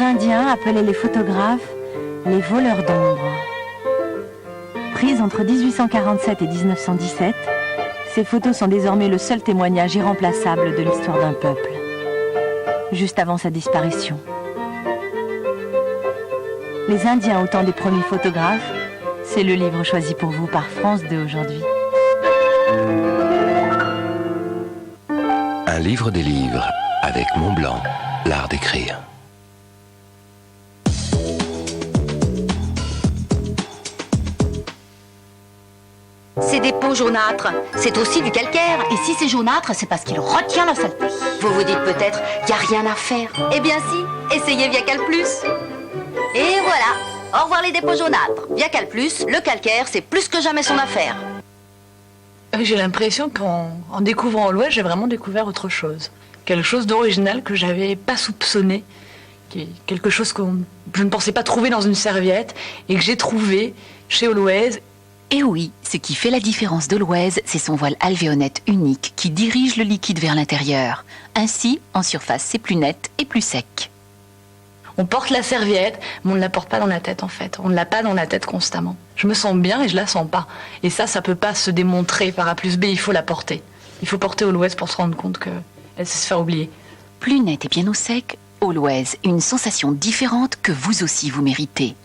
Indiens appelaient les photographes les voleurs d'ombre. Prises entre 1847 et 1917, ces photos sont désormais le seul témoignage irremplaçable de l'histoire d'un peuple, juste avant sa disparition. Les Indiens au temps des premiers photographes, c'est le livre choisi pour vous par France 2 aujourd'hui. Un livre des livres avec Montblanc, l'art d'écrire. Ces dépôts jaunâtres, c'est aussi du calcaire. Et si c'est jaunâtre, c'est parce qu'il retient la saleté. Vous vous dites peut-être, il n'y a rien à faire. Eh bien si, essayez Viacal Plus. Et voilà, au revoir les dépôts jaunâtres. Viacal Plus, le calcaire, c'est plus que jamais son affaire. J'ai l'impression qu'en découvrant All West, j'ai vraiment découvert autre chose. Quelque chose d'original que j'avais pas soupçonné. Quelque chose que je ne pensais pas trouver dans une serviette et que j'ai trouvé chez Always. Et oui, ce qui fait la différence d'Always, c'est son voile alvéolette unique qui dirige le liquide vers l'intérieur. Ainsi, en surface, c'est plus net et plus sec. On porte la serviette, mais on ne la porte pas dans la tête en fait. On ne l'a pas dans la tête constamment. Je me sens bien et je la sens pas. Et ça peut pas se démontrer par A plus B, il faut la porter. Il faut porter Always pour se rendre compte qu'elle sait se faire oublier. Plus net et bien au sec, Always, une sensation différente que vous aussi vous méritez.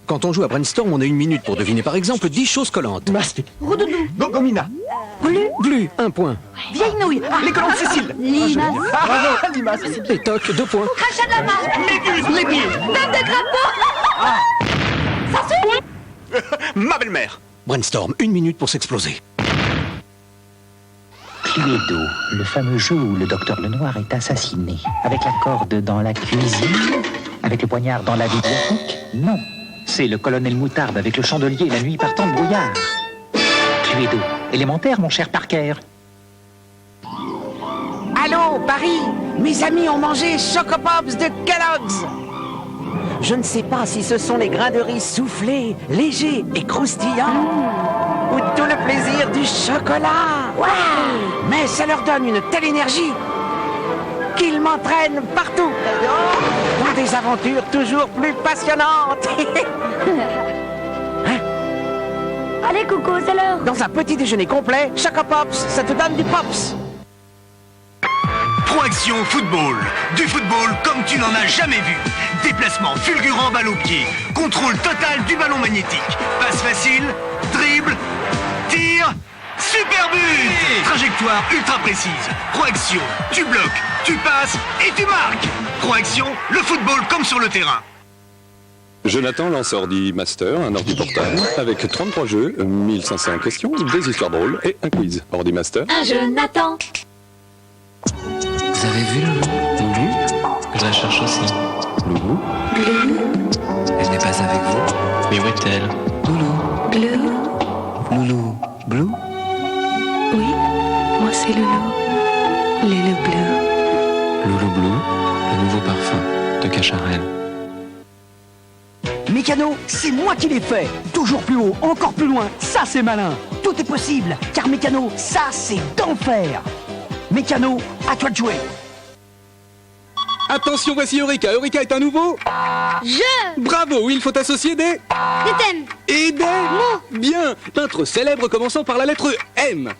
Quand on joue à Brainstorm, on a 1 minute pour deviner par exemple 10 choses collantes. Masque. Rodoudou. Gogomina. Glu, 1 point. Vieille nouille. Les colons de Cécile. Limace. Bravo, Limace. Et toc, 2 points. Crachat de la marche. Méduse. Dame de crapaud. Ça suffit. Ma belle-mère. Brainstorm, 1 minute pour s'exploser. Cluedo, le fameux jeu où le docteur Lenoir est assassiné. Avec la corde dans la cuisine. Avec le poignard dans la bibliothèque. Non. C'est le colonel Moutarde avec le chandelier et la nuit partant de brouillard. Cluedo, élémentaire, mon cher Parker. Allô, Paris. Mes amis ont mangé Chocopops de Kellogg's. Je ne sais pas si ce sont les grains de riz soufflés, légers et croustillants, ou tout le plaisir du chocolat. Wow. Mais ça leur donne une telle énergie qu'ils m'entraînent partout. Pour des aventures toujours plus passionnantes. Hein? Allez, Coco, c'est l'heure. Dans un petit déjeuner complet, Chocopops, ça te donne du pops. Proaction Football. Du football comme tu n'en as jamais vu. Déplacement fulgurant balle au pied. Contrôle total du ballon magnétique. Passe facile, dribble, tir, super but. Trajectoire ultra précise. Proaction, tu bloques, tu passes et tu marques. Proaction, le football comme sur le terrain. Jonathan lance Ordi Master, un ordi portable, avec 33 jeux, 1500 questions, des histoires drôles et un quiz. Ordi Master. Un Jonathan. Vous avez vu Loulou? Je la cherche aussi. Loulou? Elle n'est pas avec vous? Mais où est-elle? Loulou? Loulou? Blue? Oui, moi c'est Loulou. Loulou Blue. Loulou Blue, le nouveau parfum de Cacharel. Mécano, c'est moi qui l'ai fait. Toujours plus haut, encore plus loin, ça c'est malin. Tout est possible, car Mécano, ça c'est d'enfer. Mécano, à toi de jouer. Attention, voici Eureka. Eureka est un nouveau... Je. Bravo, il faut associer des... Des thèmes. Et des... Mots. Bien, peintre célèbre commençant par la lettre M.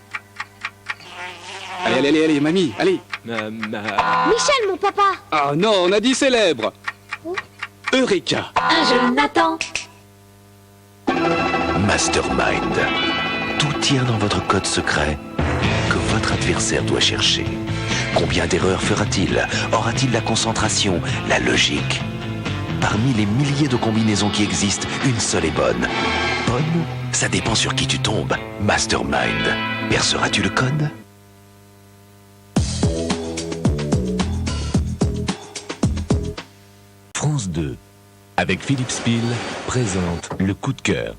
Allez, mamie, allez. Michel, mon papa. Ah non, on a dit célèbre. Eureka. Un Jonathan. Mastermind. Tout tient dans votre code secret que votre adversaire doit chercher. Combien d'erreurs fera-t-il? Aura-t-il la concentration, la logique? Parmi les milliers de combinaisons qui existent, une seule est bonne. Bonne? Ça dépend sur qui tu tombes. Mastermind. Perceras-tu le code? France 2, avec Philippe Spiel, présente le coup de cœur.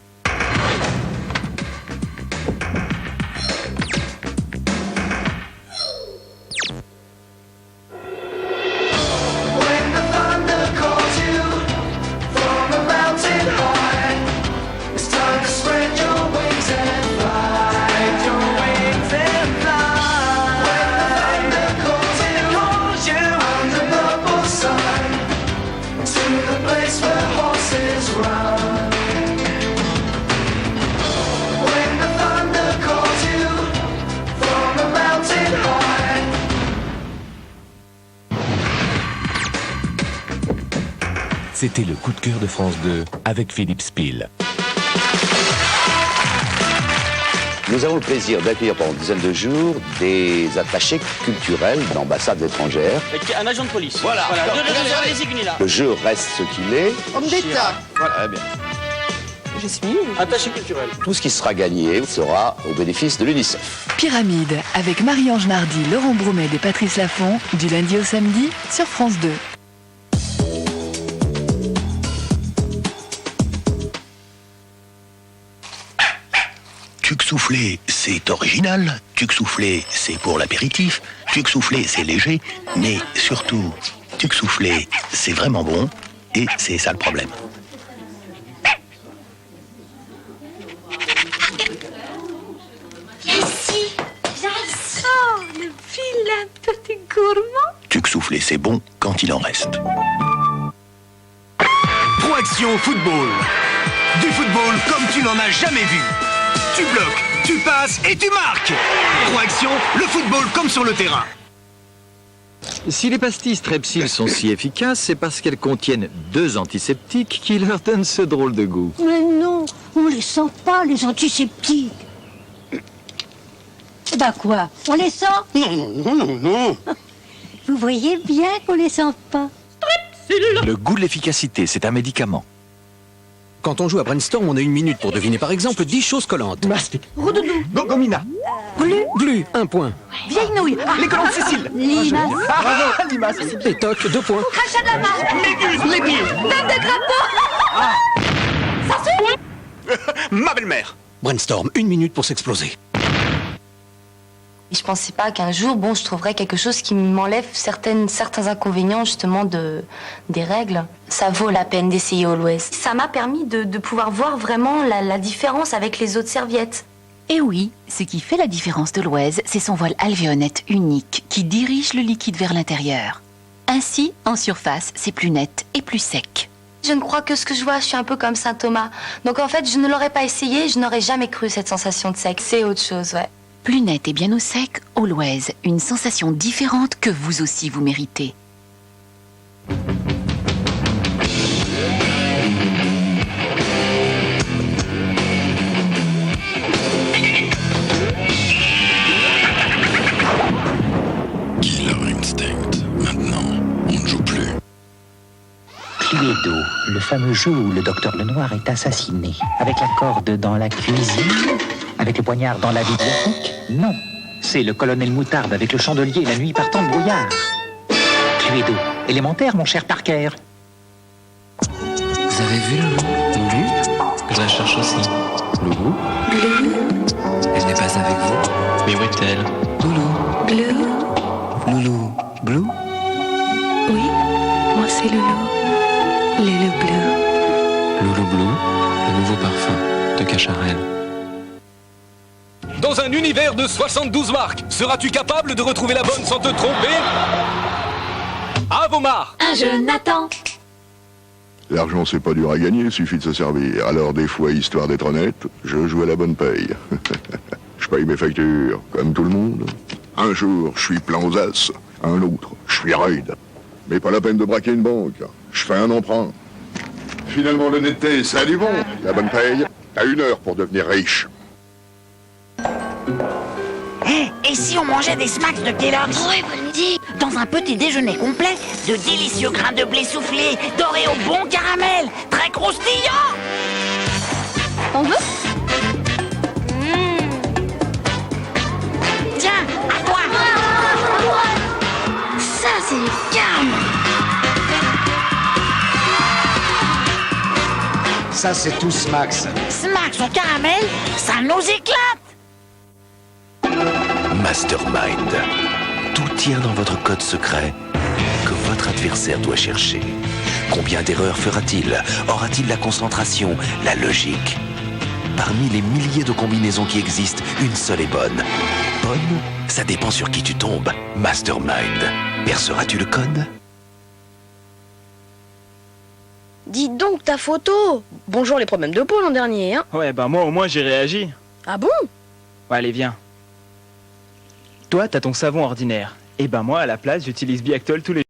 C'était le coup de cœur de France 2 avec Philippe Spiel. Nous avons le plaisir d'accueillir pendant une dizaine de jours des attachés culturels d'ambassades étrangères. Un agent de police. Voilà. Les désignés là. Le jeu reste ce qu'il est. Homme d'État. Voilà, bien. Je suis attaché culturel. Tout ce qui sera gagné sera au bénéfice de l'UNICEF. Pyramide avec Marie-Ange Nardi, Laurent Broumet et Patrice Laffont, du lundi au samedi sur France 2. Tuc soufflé, c'est original. Tuc soufflé, c'est pour l'apéritif. Tuc soufflé, c'est léger. Mais surtout, tuc soufflé, c'est vraiment bon. Et c'est ça le problème. Ici, oh, le vilain petit gourmand. Tuc soufflé, c'est bon quand il en reste. Proaction football. Du football comme tu n'en as jamais vu. Tu bloques, tu passes et tu marques. Proaction, le football comme sur le terrain. Si les pastilles Strepsil sont si efficaces, c'est parce qu'elles contiennent 2 antiseptiques qui leur donnent ce drôle de goût. Mais non, on les sent pas, les antiseptiques. Bah quoi, on les sent? Non. Vous voyez bien qu'on les sent pas. Le goût de l'efficacité, c'est un médicament. Quand on joue à Brainstorm, on a 1 minute pour deviner par exemple 10 choses collantes. Mastic. Rodoudou. Gogomina. Glu, 1 point. Vieille nouille. Les colons de Cécile. Limace. Bravo, limace. Pétoc, 2 points. Crachat de la marche. Méduse, les pieds. Dame de crapaud. Ça suit. Ma belle-mère. Brainstorm, 1 minute pour s'exploser. Et je pensais pas qu'un jour, je trouverais quelque chose qui m'enlève certains inconvénients justement des règles. Ça vaut la peine d'essayer Always. Ça m'a permis de pouvoir voir vraiment la différence avec les autres serviettes. Et oui, ce qui fait la différence de l'Always, c'est son voile alvéolette unique qui dirige le liquide vers l'intérieur. Ainsi, en surface, c'est plus net et plus sec. Je ne crois que ce que je vois, je suis un peu comme Saint Thomas. Donc en fait, je ne l'aurais pas essayé, je n'aurais jamais cru cette sensation de sec. C'est autre chose, ouais. Plus net et bien au sec, Always, une sensation différente que vous aussi vous méritez. Killer Instinct. Maintenant, on ne joue plus. Cluedo, le fameux jeu où le docteur Lenoir est assassiné. Avec la corde dans la cuisine. Avec le poignard dans la bibliothèque? Non. C'est le colonel Moutarde avec le chandelier la nuit partant de brouillard. Cluedo, élémentaire, mon cher Parker. Vous avez vu Loulou? Loulou? Je la cherche aussi. Loulou? Bleu. Elle n'est pas avec vous. Mais où est-elle? Loulou? Bleu. Loulou? Blue? Oui, moi c'est Loulou. Loulou Bleu. Loulou Blue, le nouveau parfum de Cacharel. Dans un univers de 72 marques, seras-tu capable de retrouver la bonne sans te tromper? À vos marques! Un Jonathan. L'argent, c'est pas dur à gagner, suffit de se servir. Alors, des fois, histoire d'être honnête, je joue à la bonne paye. Je paye mes factures, comme tout le monde. Un jour, je suis plein aux as. Un autre, je suis raide. Mais pas la peine de braquer une banque. Je fais un emprunt. Finalement, l'honnêteté, ça a du bon. La bonne paye, t'as 1 heure pour devenir riche. Et si on mangeait des smacks de Kellogg's? Ouais, bonne idée. Dans un petit déjeuner complet, de délicieux grains de blé soufflés, dorés au bon caramel, très croustillants. On veut? Tiens, à toi. Ça, c'est du calme. Ça, c'est tout Smacks. Smacks au caramel, ça nous éclate. Mastermind. Tout tient dans votre code secret que votre adversaire doit chercher. Combien d'erreurs fera-t-il? Aura-t-il la concentration, la logique? Parmi les milliers de combinaisons qui existent, une seule est bonne. Bonne? Ça dépend sur qui tu tombes. Mastermind. Perceras-tu le code? Dis donc ta photo. Bonjour les problèmes de peau l'an dernier, hein. Ouais, bah moi au moins j'ai réagi. Ah bon? Ouais, allez, viens. Toi, t'as ton savon ordinaire. Et ben moi, à la place, j'utilise Biactol tous les